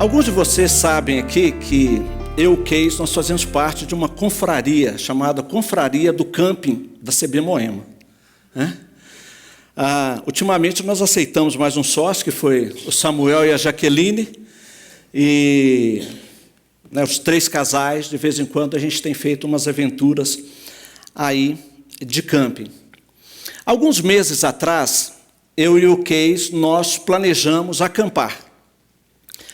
Alguns de vocês sabem aqui que eu e o Keis, nós fazemos parte de uma confraria chamada Confraria do Camping da CB Moema. Ultimamente nós aceitamos mais um sócio, que foi o Samuel e a Jaqueline, e os 3 casais, de vez em quando a gente tem feito umas aventuras aí de camping. Alguns meses atrás, eu e o Keis, nós planejamos acampar.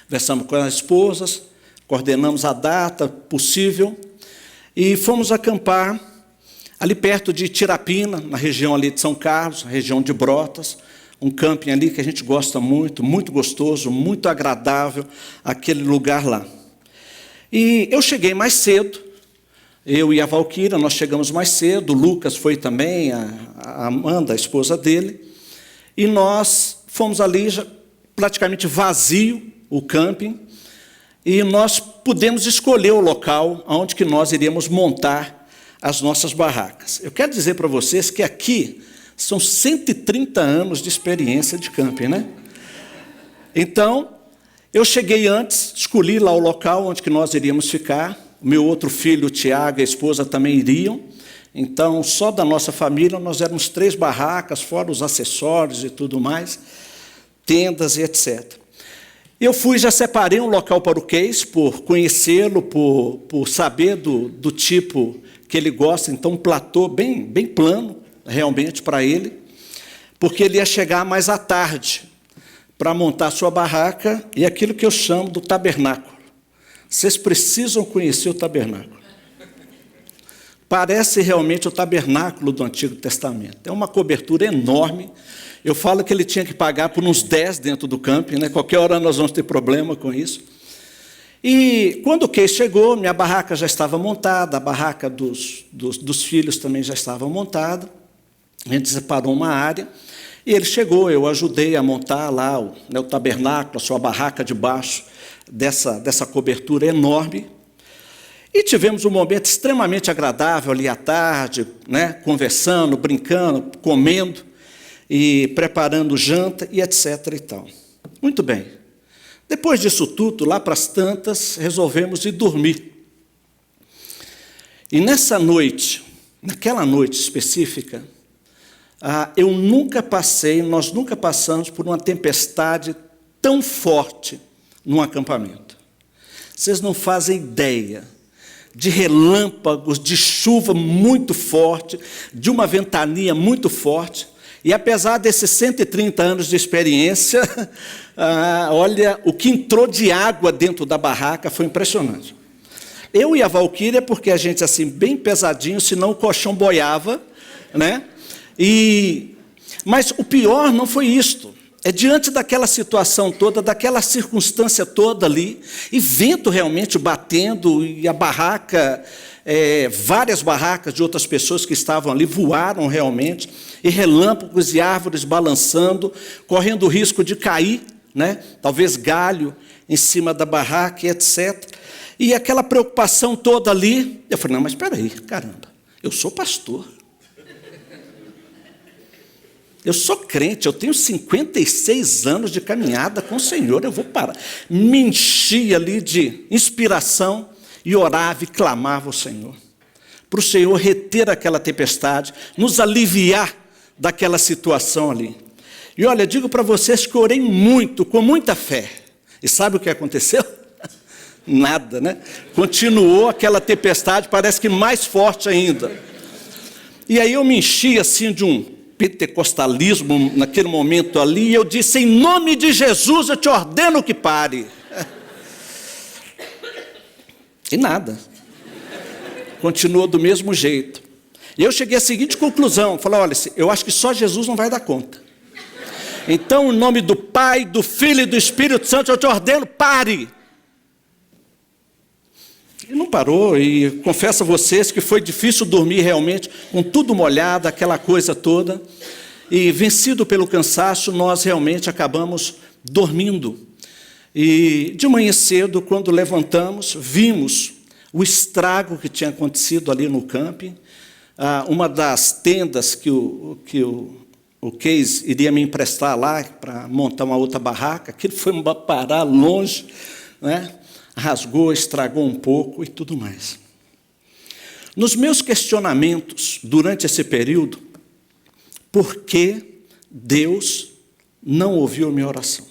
Conversamos com as esposas, coordenamos a data possível e fomos acampar ali perto de Tirapina, na região ali de São Carlos, região de Brotas, um camping ali que a gente gosta muito, muito gostoso, muito agradável, aquele lugar lá. E eu cheguei mais cedo, eu e a Valquíria, nós chegamos mais cedo, o Lucas foi também, a Amanda, a esposa dele, e nós fomos ali já praticamente vazio, o camping, e nós pudemos escolher o local onde que nós iríamos montar as nossas barracas. Eu quero dizer para vocês que aqui são 130 anos de experiência de camping, né? Então, eu cheguei antes, escolhi lá o local onde que nós iríamos ficar, o meu outro filho, o Tiago, e a esposa também iriam, então, só da nossa família, nós éramos 3 barracas, fora os acessórios e tudo mais, tendas e etc. Eu já separei um local para o Keis, por conhecê-lo, por saber do tipo que ele gosta, então um platô bem plano, realmente, para ele, porque ele ia chegar mais à tarde para montar a sua barraca, e aquilo que eu chamo do tabernáculo. Vocês precisam conhecer o tabernáculo. Parece realmente o tabernáculo do Antigo Testamento. É uma cobertura enorme. Eu falo que ele tinha que pagar por uns 10 dentro do camping, né? Qualquer hora nós vamos ter problema com isso. E quando o Keis chegou, minha barraca já estava montada, a barraca dos filhos também já estava montada. A gente separou uma área, e ele chegou, eu ajudei a montar lá o tabernáculo, a sua barraca debaixo dessa cobertura enorme. E tivemos um momento extremamente agradável ali à tarde, né? Conversando, brincando, comendo, e preparando janta, e etc. e tal. Muito bem. Depois disso tudo, lá para as tantas, resolvemos ir dormir. E nessa noite, naquela noite específica, nós nunca passamos por uma tempestade tão forte num acampamento. Vocês não fazem ideia de relâmpagos, de chuva muito forte, de uma ventania muito forte. E apesar desses 130 anos de experiência, olha, o que entrou de água dentro da barraca foi impressionante. Eu e a Valquíria, porque a gente, assim, bem pesadinho, senão o colchão boiava, né? Mas o pior não foi isto. É diante daquela situação toda, daquela circunstância toda ali, e vento realmente batendo, e a barraca, várias barracas de outras pessoas que estavam ali voaram realmente, e relâmpagos e árvores balançando, correndo o risco de cair, né? Talvez galho em cima da barraca, e etc. E aquela preocupação toda ali, eu falei, não, mas espera aí, caramba, eu sou pastor. Eu sou crente, eu tenho 56 anos de caminhada com o Senhor, eu vou parar. Me enchi ali de inspiração e orava e clamava ao Senhor, para o Senhor reter aquela tempestade, nos aliviar daquela situação ali. E olha, digo para vocês que orei muito, com muita fé. E sabe o que aconteceu? Nada, né? Continuou aquela tempestade, parece que mais forte ainda. E aí eu me enchi assim de um pentecostalismo naquele momento ali, e eu disse, em nome de Jesus, eu te ordeno que pare. E nada. Continuou do mesmo jeito. E eu cheguei à seguinte conclusão, falei, olha, eu acho que só Jesus não vai dar conta. Então, em nome do Pai, do Filho e do Espírito Santo, eu te ordeno, pare. E não parou, e confesso a vocês que foi difícil dormir realmente, com tudo molhado, aquela coisa toda. E vencido pelo cansaço, nós realmente acabamos dormindo. E de manhã cedo, quando levantamos, vimos o estrago que tinha acontecido ali no camping. Uma das tendas que o Keis iria me emprestar lá para montar uma outra barraca, aquilo foi parar longe, né? Rasgou, estragou um pouco e tudo mais. Nos meus questionamentos durante esse período, por que Deus não ouviu a minha oração?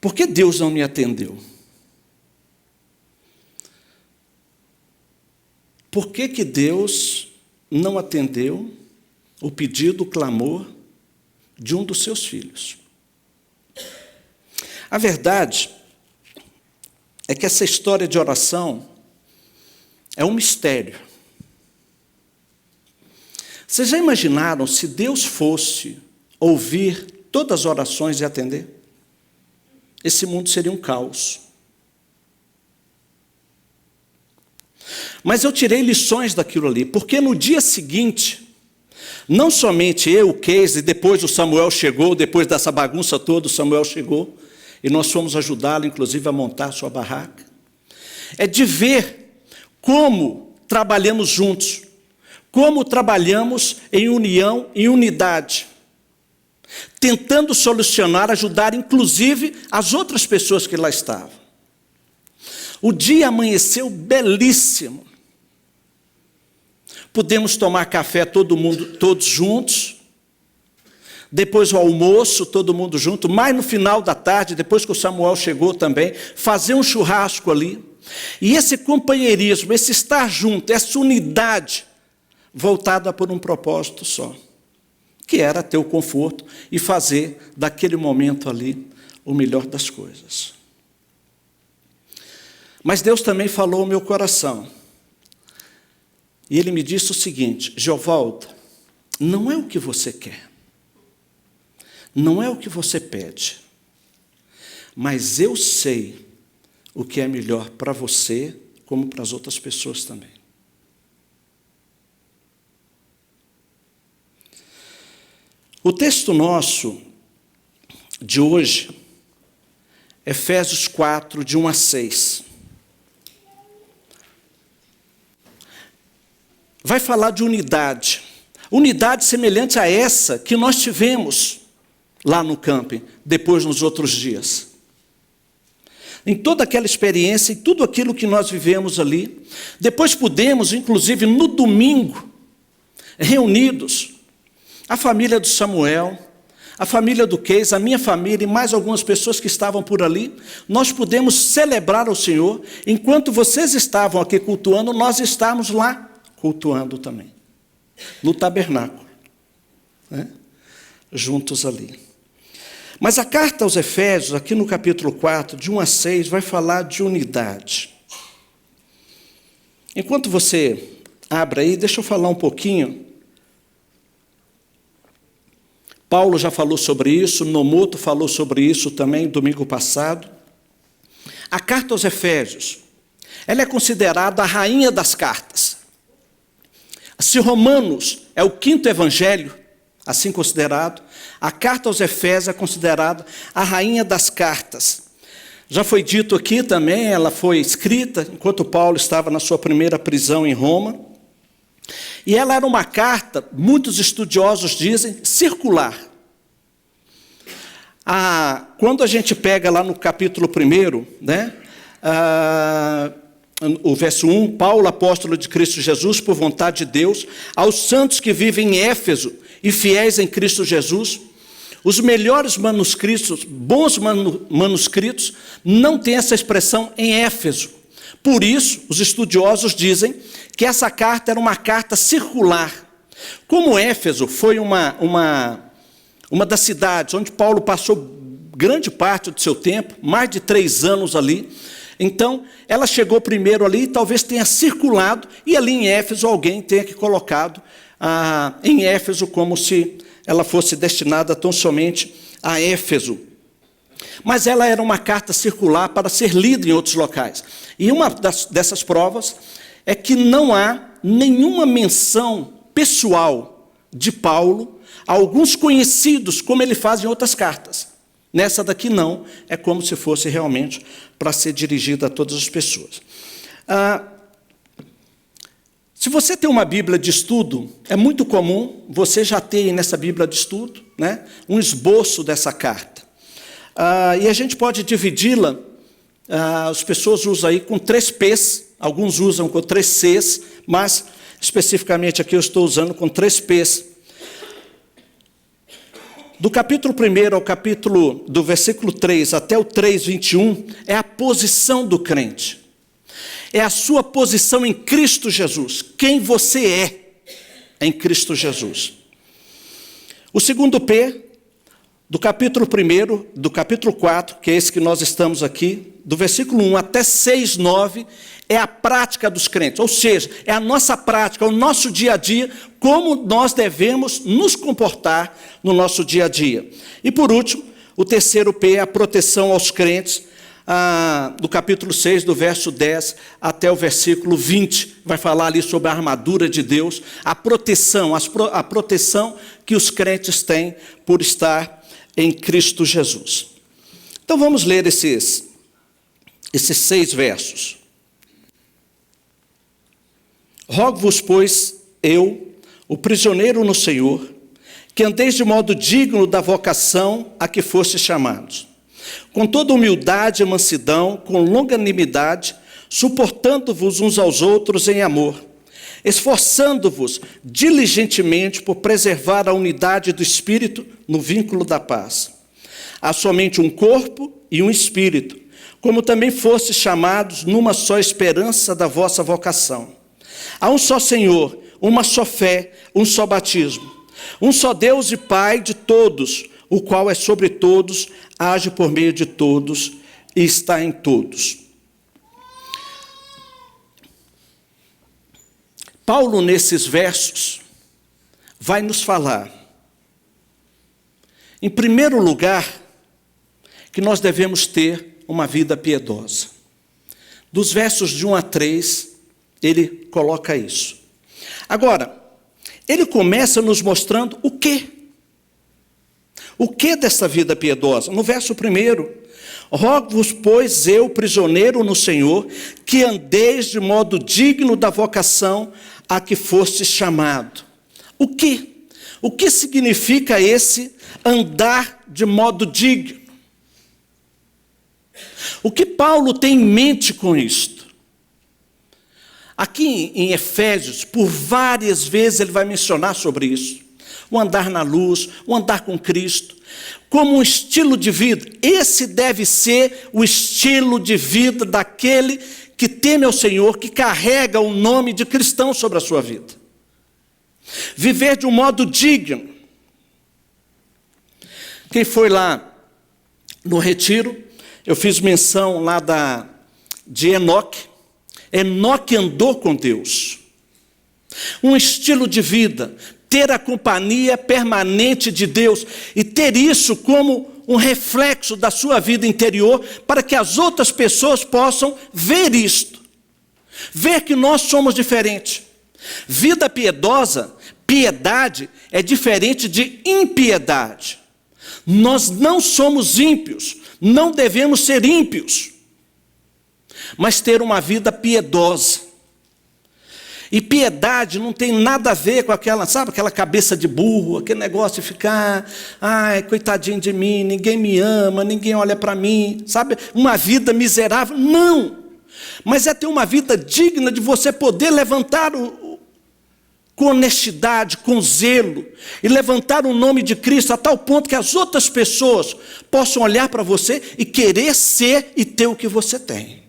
Por que Deus não me atendeu? Por que que Deus não atendeu o pedido, o clamor de um dos seus filhos? A verdade é que essa história de oração é um mistério. Vocês já imaginaram se Deus fosse ouvir todas as orações e atender? Esse mundo seria um caos. Mas eu tirei lições daquilo ali, porque no dia seguinte, não somente eu, o Casey, depois o Samuel chegou, depois dessa bagunça toda, o Samuel chegou, e nós fomos ajudá-lo, inclusive, a montar a sua barraca. É de ver como trabalhamos juntos, como trabalhamos em união, em unidade, tentando solucionar, ajudar, inclusive, as outras pessoas que lá estavam. O dia amanheceu belíssimo. Pudemos tomar café todos juntos. Depois o almoço, todo mundo junto. Mais no final da tarde, depois que o Samuel chegou também, fazer um churrasco ali. E esse companheirismo, esse estar junto, essa unidade, voltada por um propósito só, que era ter o conforto e fazer daquele momento ali o melhor das coisas. Mas Deus também falou ao meu coração. E Ele me disse o seguinte: Geovaldo, não é o que você quer, não é o que você pede, mas eu sei o que é melhor para você, como para as outras pessoas também. O texto nosso de hoje, Efésios 4, de 1 a 6. Vai falar de unidade. Unidade semelhante a essa que nós tivemos lá no camping, depois nos outros dias. Em toda aquela experiência e tudo aquilo que nós vivemos ali. Depois pudemos, inclusive no domingo, reunidos, a família do Samuel, a família do Keis, a minha família e mais algumas pessoas que estavam por ali, nós pudemos celebrar ao Senhor, enquanto vocês estavam aqui cultuando, nós estávamos lá cultuando também, no tabernáculo, né? Juntos ali. Mas a carta aos Efésios, aqui no capítulo 4, de 1 a 6, vai falar de unidade. Enquanto você abre aí, deixa eu falar um pouquinho. Paulo já falou sobre isso, Nomoto falou sobre isso também domingo passado. A carta aos Efésios, ela é considerada a rainha das cartas. Se Romanos é o quinto evangelho, assim considerado, a carta aos Efésios é considerada a rainha das cartas. Já foi dito aqui também, ela foi escrita enquanto Paulo estava na sua primeira prisão em Roma. E ela era uma carta, muitos estudiosos dizem, circular. Quando a gente pega lá no capítulo 1, né, o verso 1, Paulo, apóstolo de Cristo Jesus, por vontade de Deus, aos santos que vivem em Éfeso e fiéis em Cristo Jesus, os melhores manuscritos, bons manuscritos, não têm essa expressão em Éfeso. Por isso, os estudiosos dizem que essa carta era uma carta circular. Como Éfeso foi uma das cidades onde Paulo passou grande parte do seu tempo, mais de 3 anos ali, então ela chegou primeiro ali e talvez tenha circulado, e ali em Éfeso alguém tenha que colocado em Éfeso como se ela fosse destinada tão somente a Éfeso. Mas ela era uma carta circular para ser lida em outros locais. E uma dessas provas é que não há nenhuma menção pessoal de Paulo a alguns conhecidos, como ele faz em outras cartas. Nessa daqui não, é como se fosse realmente para ser dirigida a todas as pessoas. Se você tem uma Bíblia de estudo, é muito comum você já ter nessa Bíblia de estudo, né, um esboço dessa carta. E a gente pode dividi-la as pessoas usam aí com 3 P's, alguns usam com 3 C's, mas especificamente aqui eu estou usando com 3 P's. Do capítulo 1 ao capítulo, do versículo 3 até o 3:21, é a posição do crente. É a sua posição em Cristo Jesus. Quem você é em Cristo Jesus. O segundo P, do capítulo 1, do capítulo 4, que é esse que nós estamos aqui, do versículo 1 até 6:9, é a prática dos crentes. Ou seja, é a nossa prática, o nosso dia a dia, como nós devemos nos comportar no nosso dia a dia. E por último, o terceiro P é a proteção aos crentes, do capítulo 6, do verso 10 até o versículo 20. Vai falar ali sobre a armadura de Deus, a proteção que os crentes têm por estar em Cristo Jesus. Então vamos ler esses 6 versos. Rogo-vos, pois, eu, o prisioneiro no Senhor, que andeis de modo digno da vocação a que fostes chamados, com toda humildade e mansidão, com longanimidade, suportando-vos uns aos outros em amor, esforçando-vos diligentemente por preservar a unidade do Espírito no vínculo da paz. Há somente um corpo e um Espírito, como também fostes chamados numa só esperança da vossa vocação. Há um só Senhor, uma só fé, um só batismo. Um só Deus e Pai de todos, o qual é sobre todos, age por meio de todos e está em todos. Paulo, nesses versos, vai nos falar, em primeiro lugar, que nós devemos ter uma vida piedosa. Dos versos de 1 a 3, ele coloca isso. Agora, ele começa nos mostrando o quê? O que dessa vida piedosa? No verso 1, rogo-vos, pois, eu, prisioneiro no Senhor, que andeis de modo digno da vocação a que fostes chamado. O quê? O que significa esse andar de modo digno? O que Paulo tem em mente com isto? Aqui em Efésios, por várias vezes ele vai mencionar sobre isso. O andar na luz, o andar com Cristo, como um estilo de vida. Esse deve ser o estilo de vida daquele que teme ao Senhor, que carrega o nome de cristão sobre a sua vida. Viver de um modo digno. Quem foi lá no retiro, eu fiz menção lá de Enoque. Enoque andou com Deus. Um estilo de vida, ter a companhia permanente de Deus e ter isso como um reflexo da sua vida interior para que as outras pessoas possam ver isto. Ver que nós somos diferentes. Vida piedosa, piedade é diferente de impiedade. Nós não somos ímpios, não devemos ser ímpios, mas ter uma vida piedosa. E piedade não tem nada a ver com aquela, sabe, aquela cabeça de burro, aquele negócio de ficar, ai, coitadinho de mim, ninguém me ama, ninguém olha para mim, sabe, uma vida miserável. Não, mas é ter uma vida digna de você poder levantar com honestidade, com zelo, e levantar o nome de Cristo a tal ponto que as outras pessoas possam olhar para você e querer ser e ter o que você tem.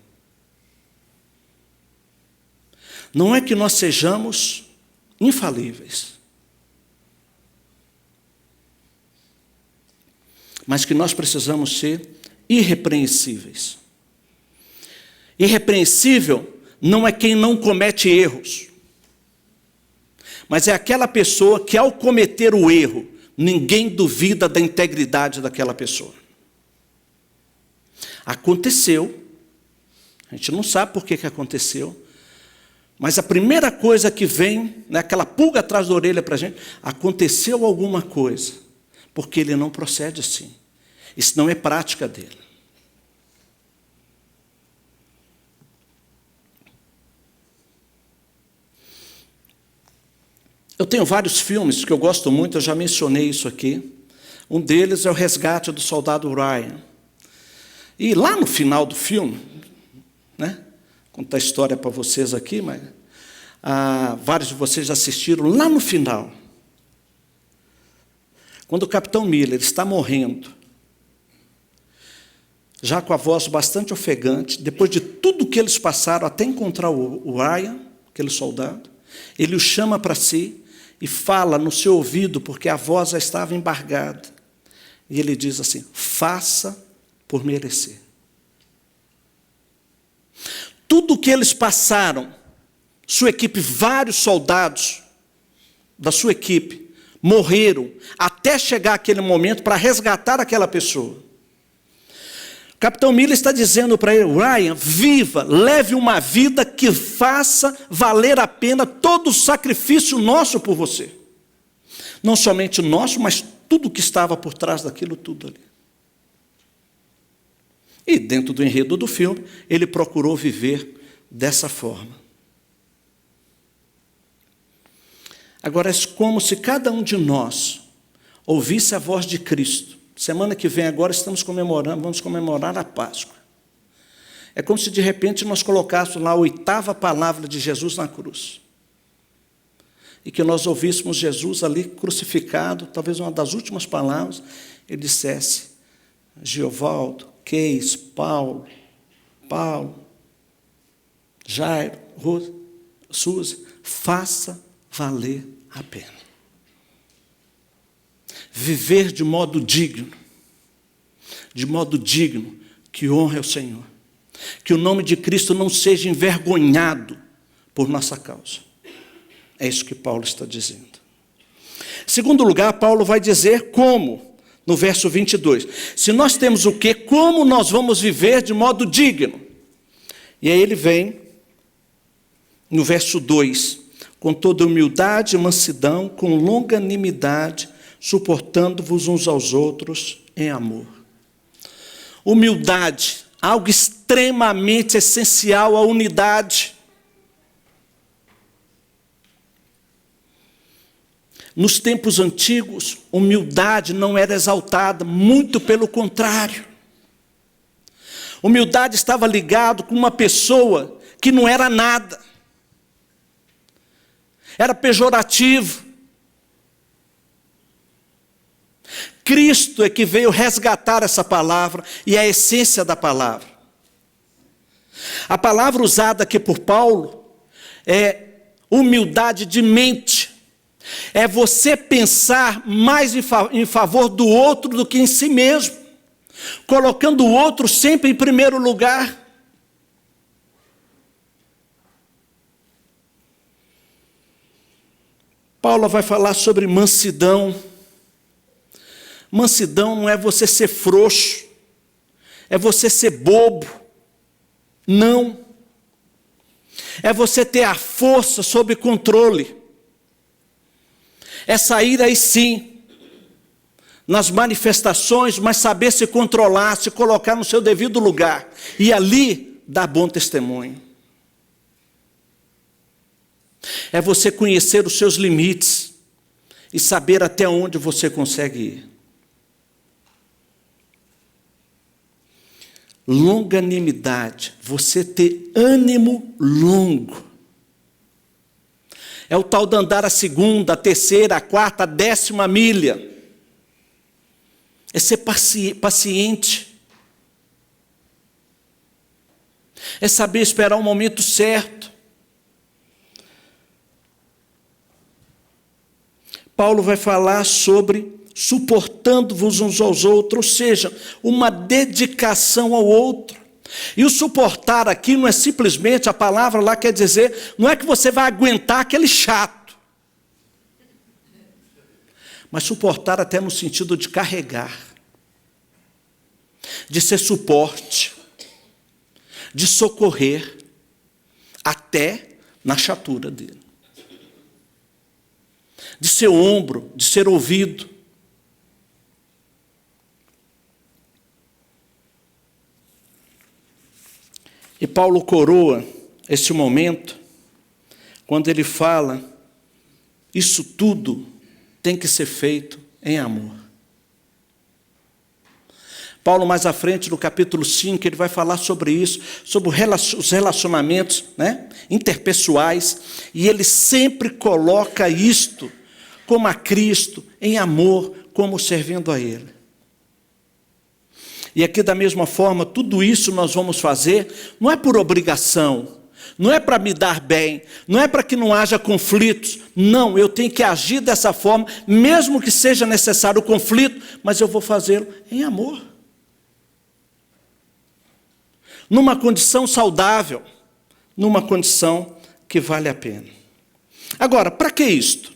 Não é que nós sejamos infalíveis, mas que nós precisamos ser irrepreensíveis. Irrepreensível não é quem não comete erros, mas é aquela pessoa que, ao cometer o erro, ninguém duvida da integridade daquela pessoa. Aconteceu, a gente não sabe por que aconteceu, mas a primeira coisa que vem, né, aquela pulga atrás da orelha para a gente, aconteceu alguma coisa, porque ele não procede assim. Isso não é prática dele. Eu tenho vários filmes que eu gosto muito, eu já mencionei isso aqui. Um deles é O Resgate do Soldado Ryan. E lá no final do filme, né? Contar a história para vocês aqui, mas vários de vocês já assistiram. Lá no final, quando o Capitão Miller está morrendo, já com a voz bastante ofegante, depois de tudo que eles passaram até encontrar o Ryan, aquele soldado, ele o chama para si e fala no seu ouvido, porque a voz já estava embargada. E ele diz assim: faça por merecer. Tudo o que eles passaram, sua equipe, vários soldados da sua equipe, morreram até chegar aquele momento para resgatar aquela pessoa. O Capitão Miller está dizendo para ele: Ryan, viva, leve uma vida que faça valer a pena todo o sacrifício nosso por você. Não somente o nosso, mas tudo que estava por trás daquilo tudo ali. E dentro do enredo do filme, ele procurou viver dessa forma. Agora, é como se cada um de nós ouvisse a voz de Cristo. Semana que vem agora vamos comemorar a Páscoa. É como se de repente nós colocássemos lá a 8ª palavra de Jesus na cruz. E que nós ouvíssemos Jesus ali crucificado, talvez uma das últimas palavras, ele dissesse: Giovaldo, Keis, Paulo, Jairo, Rose, Suzy, faça valer a pena. Viver de modo digno, que honre ao Senhor. Que o nome de Cristo não seja envergonhado por nossa causa. É isso que Paulo está dizendo. Em segundo lugar, Paulo vai dizer como, no verso 22. Se nós temos o quê? Como nós vamos viver de modo digno? E aí ele vem, no verso 2, com toda humildade e mansidão, com longanimidade, suportando-vos uns aos outros em amor. Humildade, algo extremamente essencial à unidade. Nos tempos antigos, humildade não era exaltada, muito pelo contrário. Humildade estava ligado com uma pessoa que não era nada. Era pejorativo. Cristo é que veio resgatar essa palavra e a essência da palavra. A palavra usada aqui por Paulo é humildade de mente. É você pensar mais em favor do outro do que em si mesmo, colocando o outro sempre em primeiro lugar. Paulo vai falar sobre mansidão. Mansidão não é você ser frouxo, é você ser bobo. Não. É você ter a força sob controle. É sair aí sim, nas manifestações, mas saber se controlar, se colocar no seu devido lugar. E ali dar bom testemunho. É você conhecer os seus limites e saber até onde você consegue ir. Longanimidade, você ter ânimo longo. É o tal de andar a 2ª, a 3ª, a 4ª, a 10ª milha. É ser paciente. É saber esperar o momento certo. Paulo vai falar sobre suportando-vos uns aos outros, ou seja, uma dedicação ao outro. E o suportar aqui não é simplesmente, a palavra lá quer dizer, não é que você vai aguentar aquele chato. Mas suportar até no sentido de carregar, de ser suporte, de socorrer, até na chatura dele. De ser ombro, de ser ouvido. E Paulo coroa esse momento quando ele fala: isso tudo tem que ser feito em amor. Paulo, mais à frente, no capítulo 5, ele vai falar sobre isso, sobre os relacionamentos, né, interpessoais, e ele sempre coloca isto como a Cristo, em amor, como servindo a Ele. E aqui, da mesma forma, tudo isso nós vamos fazer, não é por obrigação, não é para me dar bem, não é para que não haja conflitos. Não, eu tenho que agir dessa forma, mesmo que seja necessário o conflito, mas eu vou fazê-lo em amor. Numa condição saudável, numa condição que vale a pena. Agora, para que isto?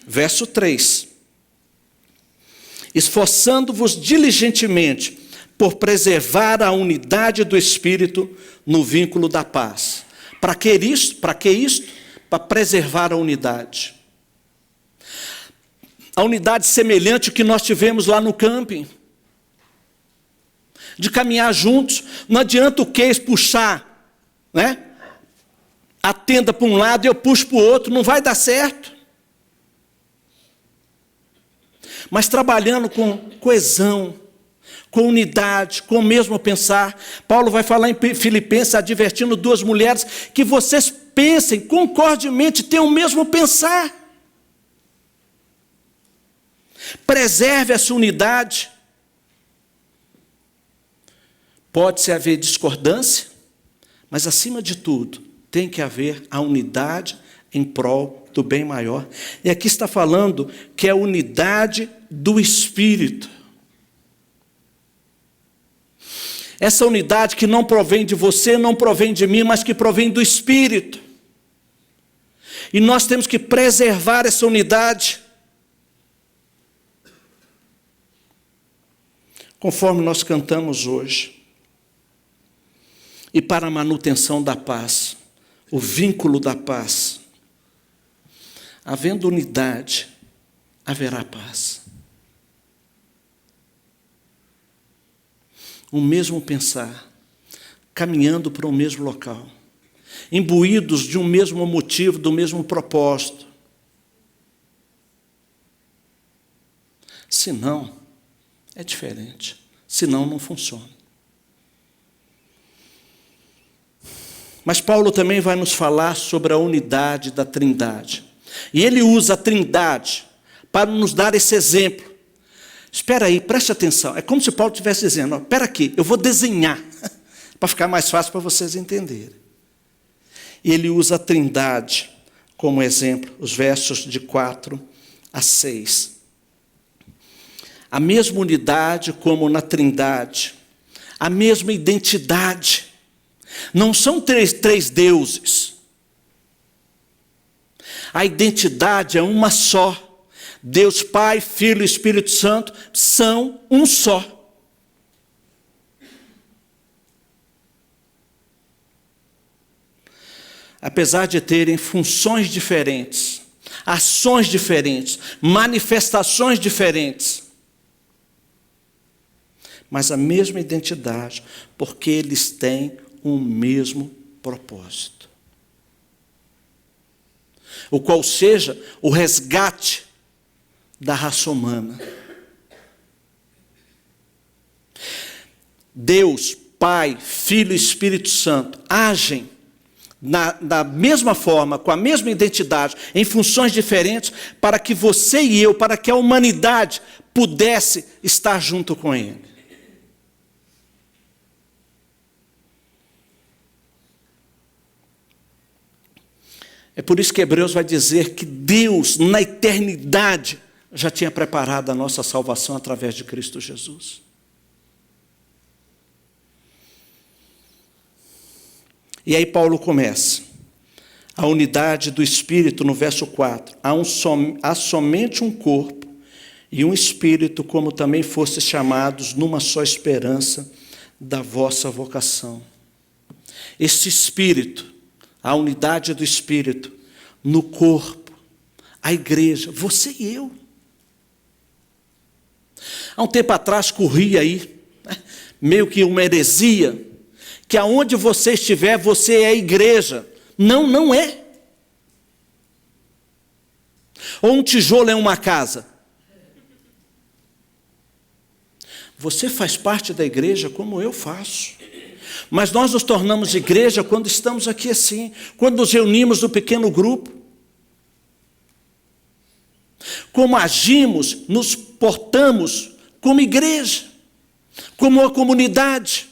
Verso 3. Esforçando-vos diligentemente por preservar a unidade do Espírito no vínculo da paz. Para que isto? Para preservar a unidade. A unidade semelhante ao que nós tivemos lá no camping. De caminhar juntos. Não adianta o Keis puxar, né, a tenda para um lado e eu puxo para o outro. Não vai dar certo. Mas trabalhando com coesão, com unidade, com o mesmo pensar. Paulo vai falar em Filipenses, advertindo duas mulheres, que vocês pensem concordemente, tenham o mesmo pensar. Preserve essa unidade. Pode-se haver discordância, mas acima de tudo, tem que haver a unidade em prol do bem maior. E aqui está falando que é a unidade do Espírito. Essa unidade que não provém de você, não provém de mim, mas que provém do Espírito. E nós temos que preservar essa unidade. Conforme nós cantamos hoje. E para a manutenção da paz, o vínculo da paz. Havendo unidade, haverá paz. O mesmo pensar, caminhando para o mesmo local, imbuídos de um mesmo motivo, do mesmo propósito. Senão, é diferente. Senão, não funciona. Mas Paulo também vai nos falar sobre a unidade da Trindade. E ele usa a Trindade para nos dar esse exemplo. Espera aí, preste atenção. É como se Paulo estivesse dizendo, espera aqui, eu vou desenhar, para ficar mais fácil para vocês entenderem. E ele usa a Trindade como exemplo, os versos de 4 a 6. A mesma unidade como na Trindade, a mesma identidade. Não são três deuses. A identidade é uma só. Deus Pai, Filho e Espírito Santo são um só. Apesar de terem funções diferentes, ações diferentes, manifestações diferentes, mas a mesma identidade, porque eles têm o mesmo propósito. O qual seja o resgate da raça humana. Deus, Pai, Filho e Espírito Santo agem da mesma forma, com a mesma identidade, em funções diferentes, para que você e eu, para que a humanidade pudesse estar junto com Ele. É por isso que Hebreus vai dizer que Deus, na eternidade, já tinha preparado a nossa salvação através de Cristo Jesus. E aí Paulo começa. A unidade do Espírito, no verso 4. Há somente um corpo e um Espírito, como também fostes chamados numa só esperança da vossa vocação. Esse Espírito, a unidade do Espírito, no corpo, a igreja, você e eu. Há um tempo atrás corria aí, meio que uma heresia, que aonde você estiver, você é a igreja. Não, não é. Ou um tijolo é uma casa. Você faz parte da igreja como eu faço. Mas nós nos tornamos igreja quando estamos aqui assim, quando nos reunimos no pequeno grupo. Como agimos, nos portamos como igreja, como uma comunidade.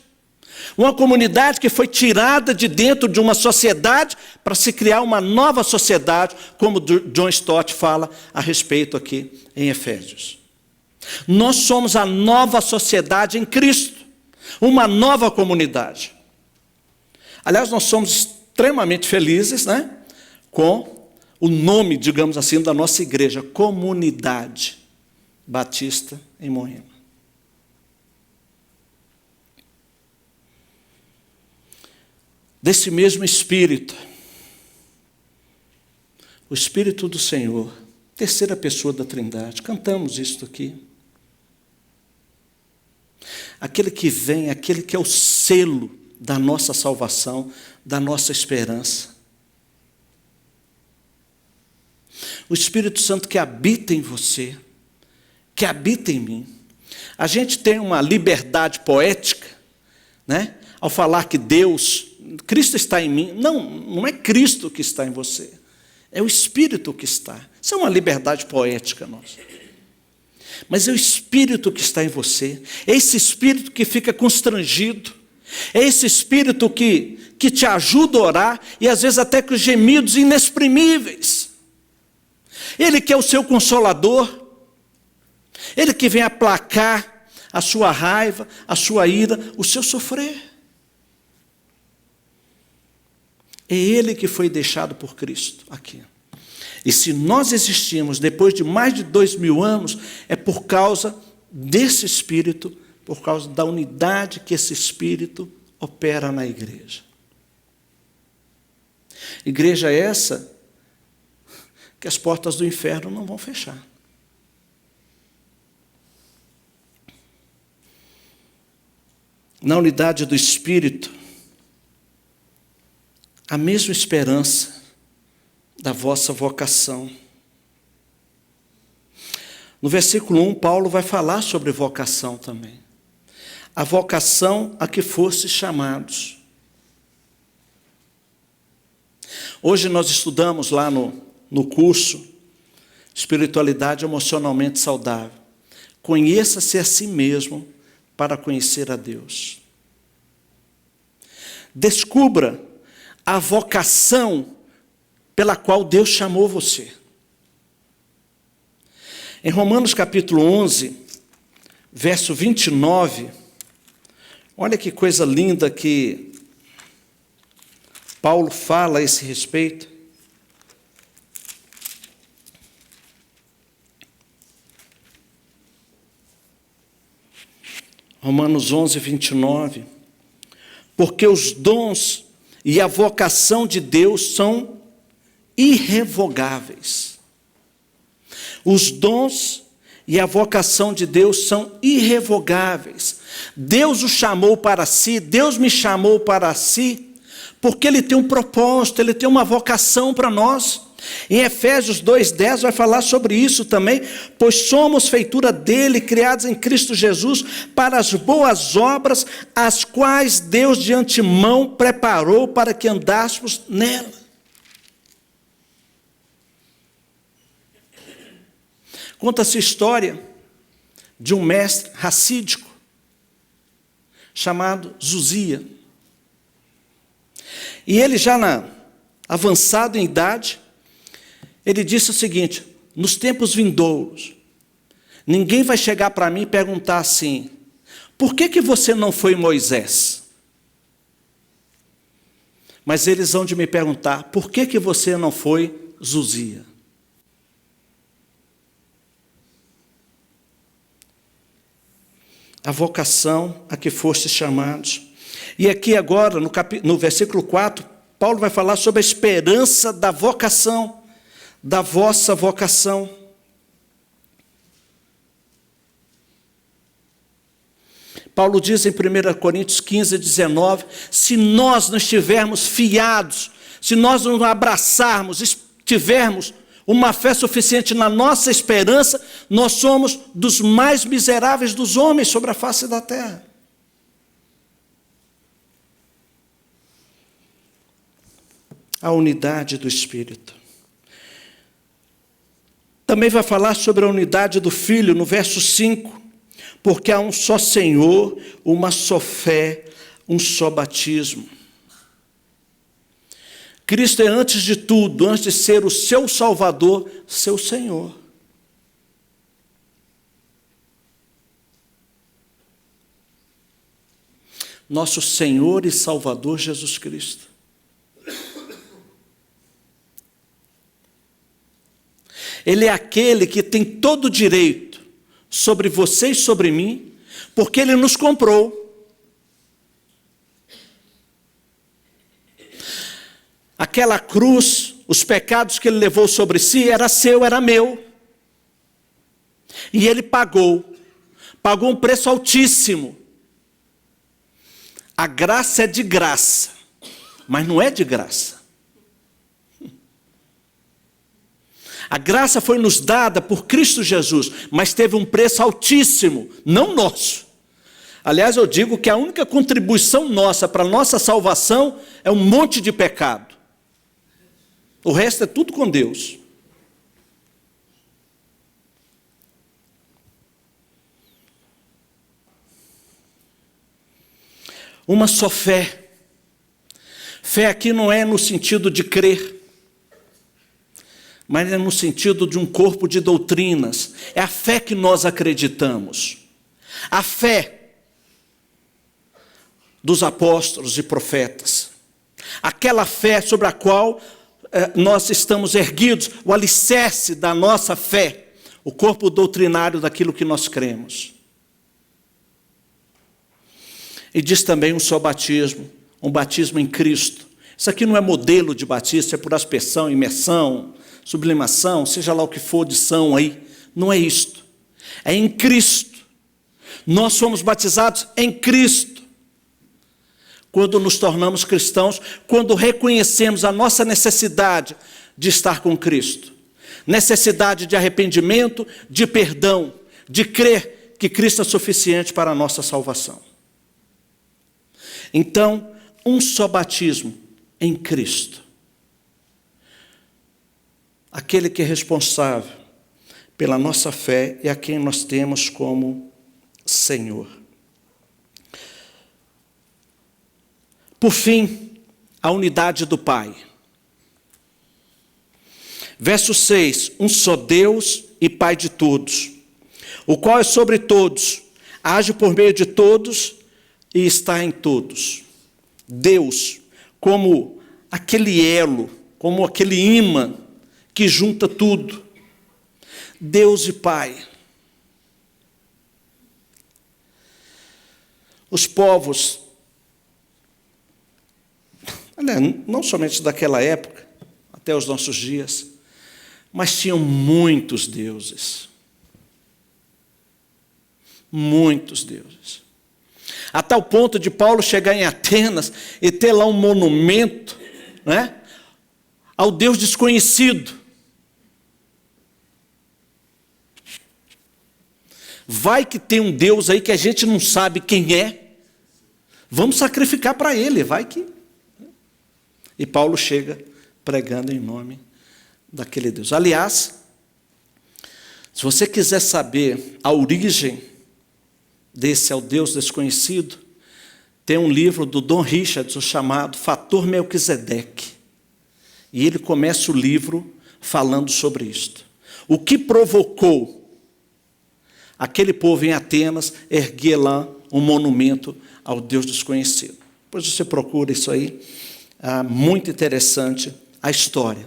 Uma comunidade que foi tirada de dentro de uma sociedade para se criar uma nova sociedade, como John Stott fala a respeito aqui em Efésios. Nós somos a nova sociedade em Cristo, uma nova comunidade. Aliás, nós somos extremamente felizes, né, com o nome, digamos assim, da nossa igreja, Comunidade Batista em Moema. Desse mesmo Espírito, o Espírito do Senhor, terceira pessoa da Trindade, cantamos isto aqui. Aquele que vem, aquele que é o selo da nossa salvação, da nossa esperança. O Espírito Santo que habita em você, que habita em mim. A gente tem uma liberdade poética, né? Ao falar que Cristo está em mim. Não é Cristo que está em você, é o Espírito que está. Isso é uma liberdade poética nossa. Mas é o Espírito que está em você, é esse Espírito que fica constrangido, é esse Espírito que te ajuda a orar, e às vezes até com gemidos inexprimíveis. Ele que é o seu consolador, ele que vem aplacar a sua raiva, a sua ira, o seu sofrer. É ele que foi deixado por Cristo aqui. E se nós existimos depois de mais de 2000 anos, é por causa desse Espírito, por causa da unidade que esse Espírito opera na igreja. Igreja essa que as portas do inferno não vão fechar. Na unidade do Espírito, a mesma esperança da vossa vocação. No versículo 1, Paulo vai falar sobre vocação também. A vocação a que fostes chamados. Hoje nós estudamos lá no curso Espiritualidade Emocionalmente Saudável. Conheça-se a si mesmo para conhecer a Deus. Descubra a vocação pela qual Deus chamou você. Em Romanos capítulo 11, verso 29, olha que coisa linda que Paulo fala a esse respeito. Romanos 11, 29. Porque os dons e a vocação de Deus são irrevogáveis. Os dons e a vocação de Deus são irrevogáveis. Deus o chamou para si, Deus me chamou para si, porque Ele tem um propósito, Ele tem uma vocação para nós. Em Efésios 2,10 vai falar sobre isso também, pois somos feitura dele, criados em Cristo Jesus, para as boas obras, as quais Deus de antemão preparou para que andássemos nela. Conta-se a história de um mestre racídico, chamado Zuzia. E ele já avançado em idade, ele disse o seguinte: nos tempos vindouros, ninguém vai chegar para mim e perguntar assim, por que você não foi Moisés? Mas eles vão de me perguntar, por que você não foi Zuzia? A vocação a que fostes chamados. E aqui agora, no versículo 4, Paulo vai falar sobre a esperança da vocação, da vossa vocação. Paulo diz em 1 Coríntios 15, 19, se nós não estivermos fiados, se nós não abraçarmos, tivermos uma fé suficiente na nossa esperança, nós somos dos mais miseráveis dos homens sobre a face da terra. A unidade do Espírito. Também vai falar sobre a unidade do Filho, no verso 5. Porque há um só Senhor, uma só fé, um só batismo. Cristo é, antes de tudo, antes de ser o seu Salvador, seu Senhor. Nosso Senhor e Salvador Jesus Cristo. Ele é aquele que tem todo o direito sobre você e sobre mim, porque Ele nos comprou. Aquela cruz, os pecados que Ele levou sobre si, era seu, era meu. E Ele pagou um preço altíssimo. A graça é de graça, mas não é de graça. A graça foi nos dada por Cristo Jesus, mas teve um preço altíssimo, não nosso. Aliás, eu digo que a única contribuição nossa para a nossa salvação é um monte de pecado. O resto é tudo com Deus. Uma só fé. Fé aqui não é no sentido de crer, mas é no sentido de um corpo de doutrinas. É a fé que nós acreditamos. A fé dos apóstolos e profetas. Aquela fé sobre a qual nós estamos erguidos, o alicerce da nossa fé, o corpo doutrinário daquilo que nós cremos. E diz também um só batismo, um batismo em Cristo. Isso aqui não é modelo de batismo, é por aspersão, imersão, sublimação, seja lá o que for de são aí. Não é isto. É em Cristo. Nós somos batizados em Cristo. Quando nos tornamos cristãos, quando reconhecemos a nossa necessidade de estar com Cristo. Necessidade de arrependimento, de perdão, de crer que Cristo é suficiente para a nossa salvação. Então, um só batismo em Cristo. Aquele que é responsável pela nossa fé e a quem nós temos como Senhor. Por fim, a unidade do Pai. Verso 6, um só Deus e Pai de todos, o qual é sobre todos, age por meio de todos e está em todos. Deus, como aquele elo, como aquele ímã que junta tudo. Deus e Pai. Os povos, não somente daquela época, até os nossos dias, mas tinham muitos deuses. Muitos deuses. A tal ponto de Paulo chegar em Atenas e ter lá um monumento, né, ao Deus desconhecido. Vai que tem um Deus aí que a gente não sabe quem é. Vamos sacrificar para ele, vai que... E Paulo chega pregando em nome daquele Deus. Aliás, se você quiser saber a origem desse ao Deus desconhecido, tem um livro do Don Richardson chamado Fator Melquisedeque. E ele começa o livro falando sobre isto. O que provocou aquele povo em Atenas erguer lá um monumento ao Deus desconhecido. Depois você procura isso aí, muito interessante a história.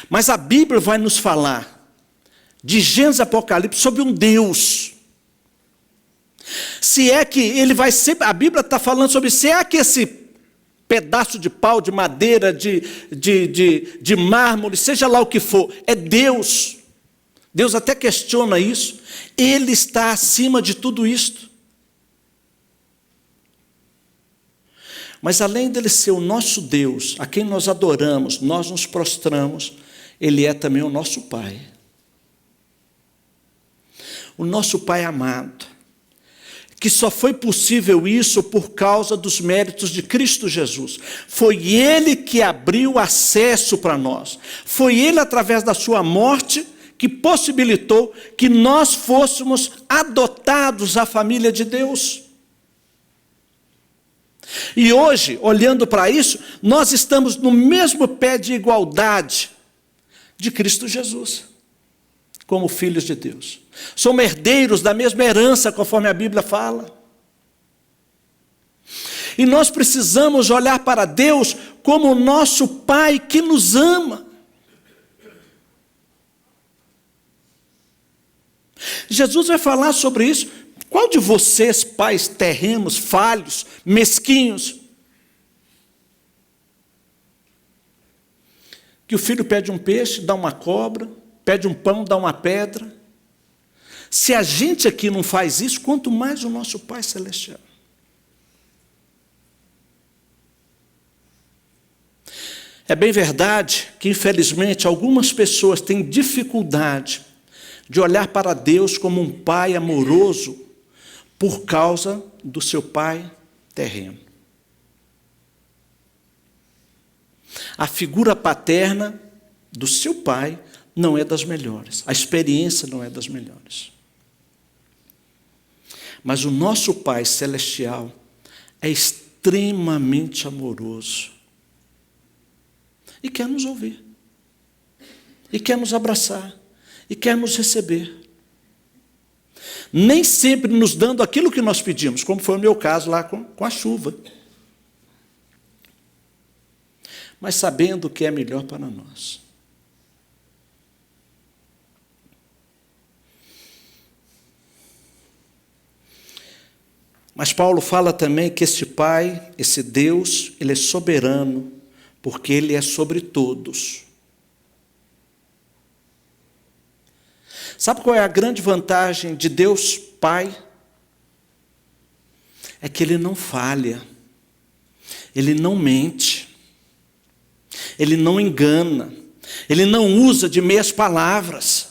Mas a Bíblia vai nos falar, de Gênesis e Apocalipse, sobre um Deus. Se é que ele vai ser, a Bíblia está falando sobre, se é que esse pedaço de pau, de madeira, de mármore, seja lá o que for, é Deus. Deus até questiona isso. Ele está acima de tudo isto. Mas além dele ser o nosso Deus, a quem nós adoramos, nós nos prostramos Ele é também o nosso Pai. O nosso Pai amado, que só foi possível isso por causa dos méritos de Cristo Jesus. Foi Ele que abriu acesso para nós. Foi Ele, através da sua morte, que possibilitou que nós fôssemos adotados à família de Deus. E hoje, olhando para isso, nós estamos no mesmo pé de igualdade de Cristo Jesus, como filhos de Deus. Somos herdeiros da mesma herança, conforme a Bíblia fala. E nós precisamos olhar para Deus como o nosso Pai que nos ama. Jesus vai falar sobre isso. Qual de vocês, pais terrenos, falhos, mesquinhos, que o filho pede um peixe, dá uma cobra, pede um pão, dá uma pedra? Se a gente aqui não faz isso, quanto mais o nosso Pai Celestial. É bem verdade que, infelizmente, algumas pessoas têm dificuldade de olhar para Deus como um Pai amoroso por causa do seu pai terreno. A figura paterna do seu pai não é das melhores, a experiência não é das melhores. Mas o nosso Pai Celestial é extremamente amoroso e quer nos ouvir, e quer nos abraçar, e quer nos receber. Nem sempre nos dando aquilo que nós pedimos, como foi o meu caso lá com a chuva. Mas sabendo o que é melhor para nós. Mas Paulo fala também que este Pai, esse Deus, Ele é soberano, porque Ele é sobre todos. Sabe qual é a grande vantagem de Deus Pai? É que Ele não falha, Ele não mente, Ele não engana, Ele não usa de meias palavras.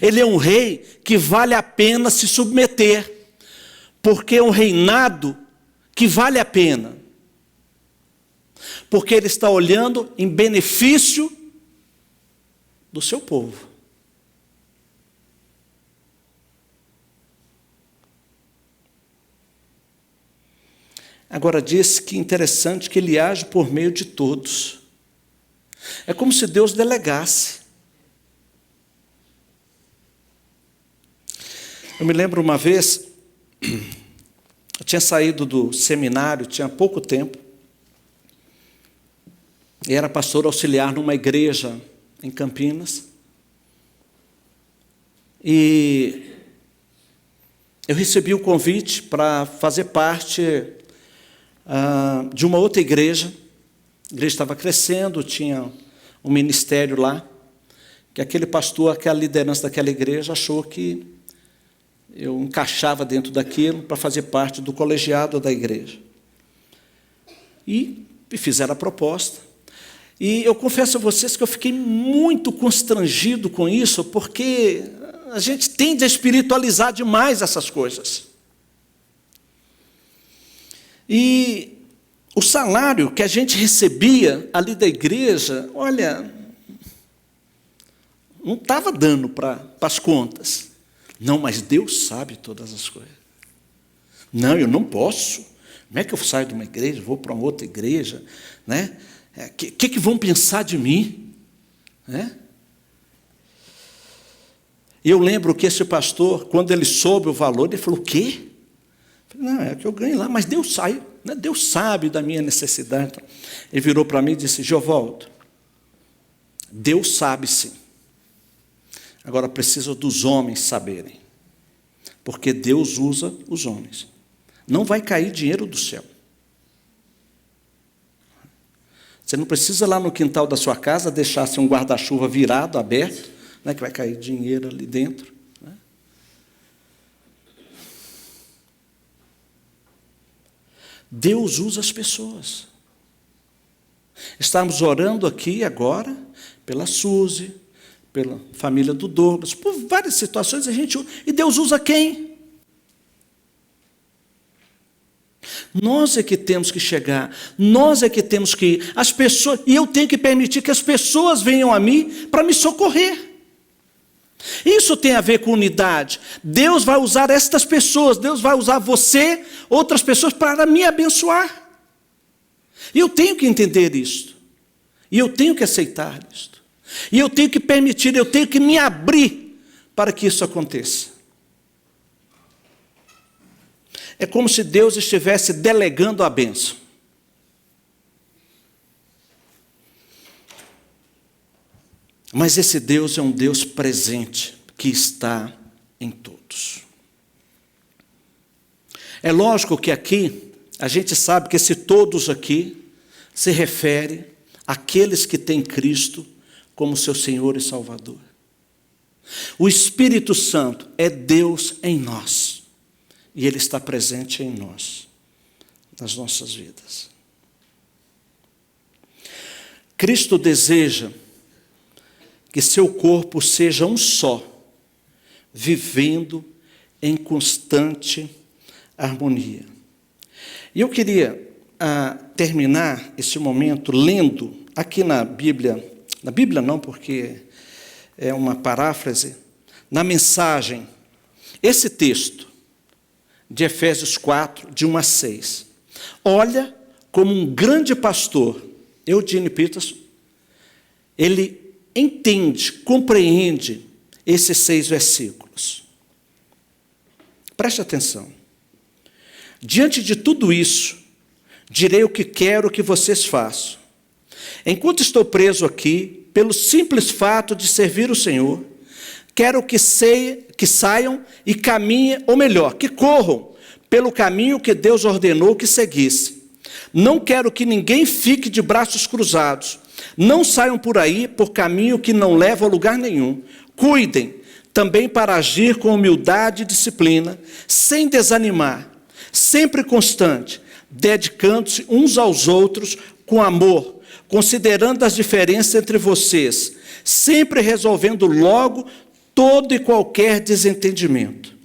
Ele é um rei que vale a pena se submeter, porque é um reinado que vale a pena, porque Ele está olhando em benefício do seu povo. Agora diz que interessante que Ele age por meio de todos. É como se Deus delegasse. Eu me lembro uma vez, eu tinha saído do seminário, tinha pouco tempo, e era pastor auxiliar numa igreja em Campinas, e eu recebi o convite para fazer parte de uma outra igreja. A igreja estava crescendo, tinha um ministério lá, que aquele pastor, aquela liderança daquela igreja achou que eu encaixava dentro daquilo para fazer parte do colegiado da igreja. E me fizeram a proposta. E eu confesso a vocês que eu fiquei muito constrangido com isso, porque a gente tende a espiritualizar demais essas coisas. E o salário que a gente recebia ali da igreja, olha, não estava dando para as contas. Não, mas Deus sabe todas as coisas. Não, eu não posso. Como é que eu saio de uma igreja, vou para uma outra igreja, né? Que vão pensar de mim? Né? E eu lembro que esse pastor, quando ele soube o valor, ele falou: o quê? Eu falei: não, é que eu ganho lá, mas Deus sabe, né? Deus sabe da minha necessidade. Ele virou para mim e disse: Giovaldo, Deus sabe sim. Agora precisa dos homens saberem, porque Deus usa os homens. Não vai cair dinheiro do céu. Você não precisa lá no quintal da sua casa deixar assim, um guarda-chuva virado, aberto, né, que vai cair dinheiro ali dentro. Né? Deus usa as pessoas. Estamos orando aqui agora pela Suzy, pela família do Douglas, por várias situações, e Deus usa quem? Nós é que temos que chegar, nós é que temos que ir, as pessoas, e eu tenho que permitir que as pessoas venham a mim para me socorrer. Isso tem a ver com unidade. Deus vai usar estas pessoas, Deus vai usar você, outras pessoas, para me abençoar. E eu tenho que entender isto, e eu tenho que aceitar isto, e eu tenho que permitir, eu tenho que me abrir para que isso aconteça. É como se Deus estivesse delegando a bênção. Mas esse Deus é um Deus presente, que está em todos. É lógico que aqui, a gente sabe que esse todos aqui se refere àqueles que têm Cristo como seu Senhor e Salvador. O Espírito Santo é Deus em nós. E Ele está presente em nós, nas nossas vidas. Cristo deseja que seu corpo seja um só, vivendo em constante harmonia. E eu queria terminar esse momento lendo aqui na Bíblia não, porque é uma paráfrase, na mensagem, esse texto, de Efésios 4, de 1 a 6. Olha como um grande pastor, Eugene Peterson, ele entende, compreende esses 6 versículos. Preste atenção. Diante de tudo isso, direi o que quero que vocês façam. Enquanto estou preso aqui, pelo simples fato de servir o Senhor, quero que saiam e caminhem, ou melhor, que corram pelo caminho que Deus ordenou que seguisse. Não quero que ninguém fique de braços cruzados. Não saiam por aí por caminho que não leva a lugar nenhum. Cuidem também para agir com humildade e disciplina, sem desanimar, sempre constante, dedicando-se uns aos outros com amor, considerando as diferenças entre vocês, sempre resolvendo logo todo e qualquer desentendimento.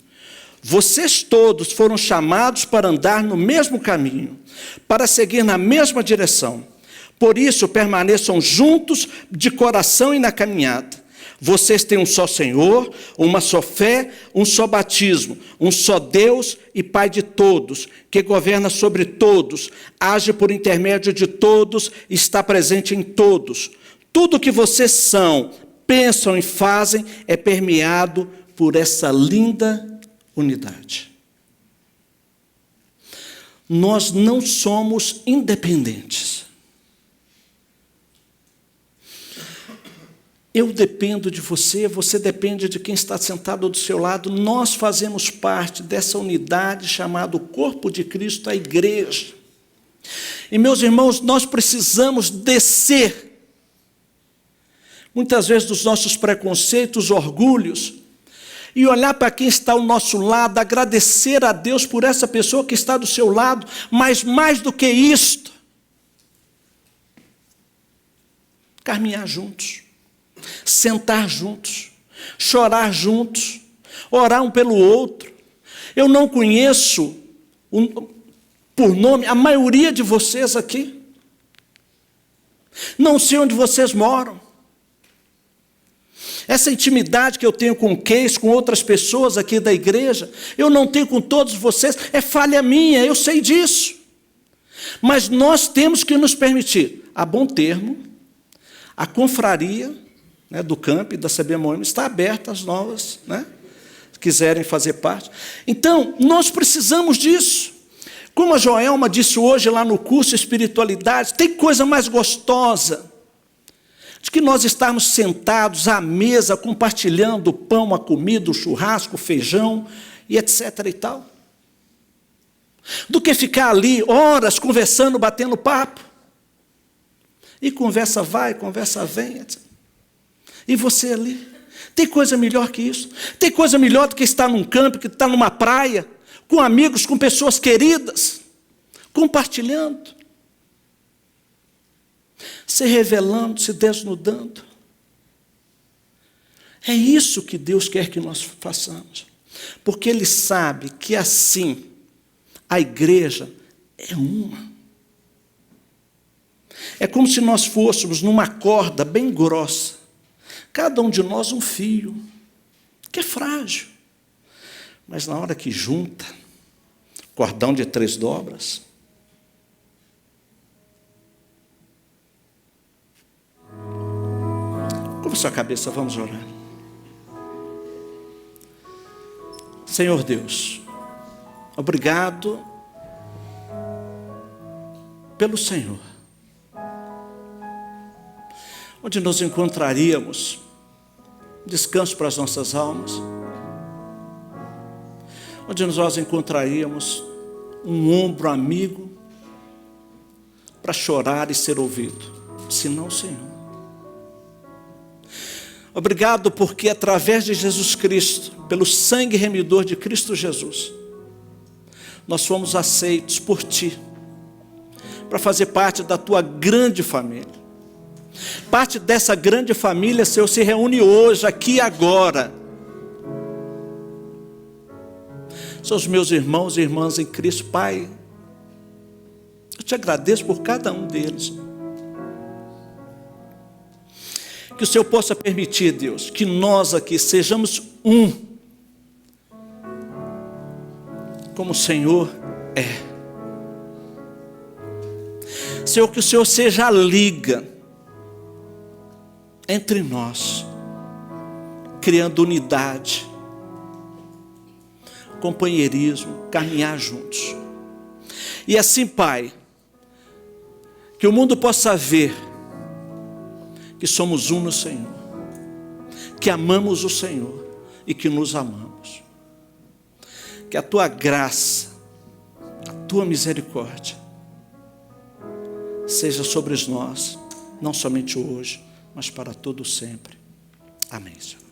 Vocês todos foram chamados para andar no mesmo caminho, para seguir na mesma direção. Por isso, permaneçam juntos de coração e na caminhada. Vocês têm um só Senhor, uma só fé, um só batismo, um só Deus e Pai de todos, que governa sobre todos, age por intermédio de todos, está presente em todos. Tudo que vocês são, pensam e fazem é permeado por essa linda unidade. Nós não somos independentes. Eu dependo de você, você depende de quem está sentado do seu lado. Nós fazemos parte dessa unidade chamada corpo de Cristo, a igreja. E, meus irmãos, nós precisamos descer, muitas vezes, dos nossos preconceitos, orgulhos, e olhar para quem está ao nosso lado, agradecer a Deus por essa pessoa que está do seu lado, mas mais do que isto, caminhar juntos. Sentar juntos, chorar juntos, orar um pelo outro. Eu não conheço por nome a maioria de vocês aqui. Não sei onde vocês moram. Essa intimidade que eu tenho com o Keis, com outras pessoas aqui da igreja, eu não tenho com todos vocês, é falha minha, eu sei disso. Mas nós temos que nos permitir, a bom termo, a confraria, do campo e da CBMOM está aberta às novas, se quiserem fazer parte. Então, nós precisamos disso. Como a Joelma disse hoje lá no curso Espiritualidade, tem coisa mais gostosa de que nós estarmos sentados à mesa, compartilhando o pão, a comida, o churrasco, o feijão, e etc. e tal, do que ficar ali horas conversando, batendo papo. E conversa vai, conversa vem, etc. E você ali, tem coisa melhor que isso? Tem coisa melhor do que estar num campo, que estar numa praia, com amigos, com pessoas queridas, compartilhando. se revelando, se desnudando. É isso que Deus quer que nós façamos, porque Ele sabe que assim a igreja é uma. É como se nós fôssemos numa corda bem grossa, cada um de nós um fio, que é frágil, mas na hora que junta, cordão de 3 dobras, curva sua cabeça, vamos orar. Senhor Deus, obrigado pelo Senhor, onde nos encontraríamos descanso para as nossas almas, onde nós encontraríamos um ombro amigo para chorar e ser ouvido, senão o Senhor. Obrigado porque através de Jesus Cristo, pelo sangue remidor de Cristo Jesus, nós fomos aceitos por Ti, para fazer parte da Tua grande família. Parte dessa grande família, Senhor, se reúne hoje, aqui e agora. São os meus irmãos e irmãs em Cristo. Pai, eu Te agradeço por cada um deles. Que o Senhor possa permitir, Deus, que nós aqui sejamos um, como o Senhor é. Senhor, que o Senhor seja a liga entre nós, criando unidade, companheirismo, caminhar juntos. E assim, Pai, que o mundo possa ver que somos um no Senhor, que amamos o Senhor e que nos amamos. Que a Tua graça, a Tua misericórdia seja sobre nós, não somente hoje, mas para todo sempre. Amém, Senhor.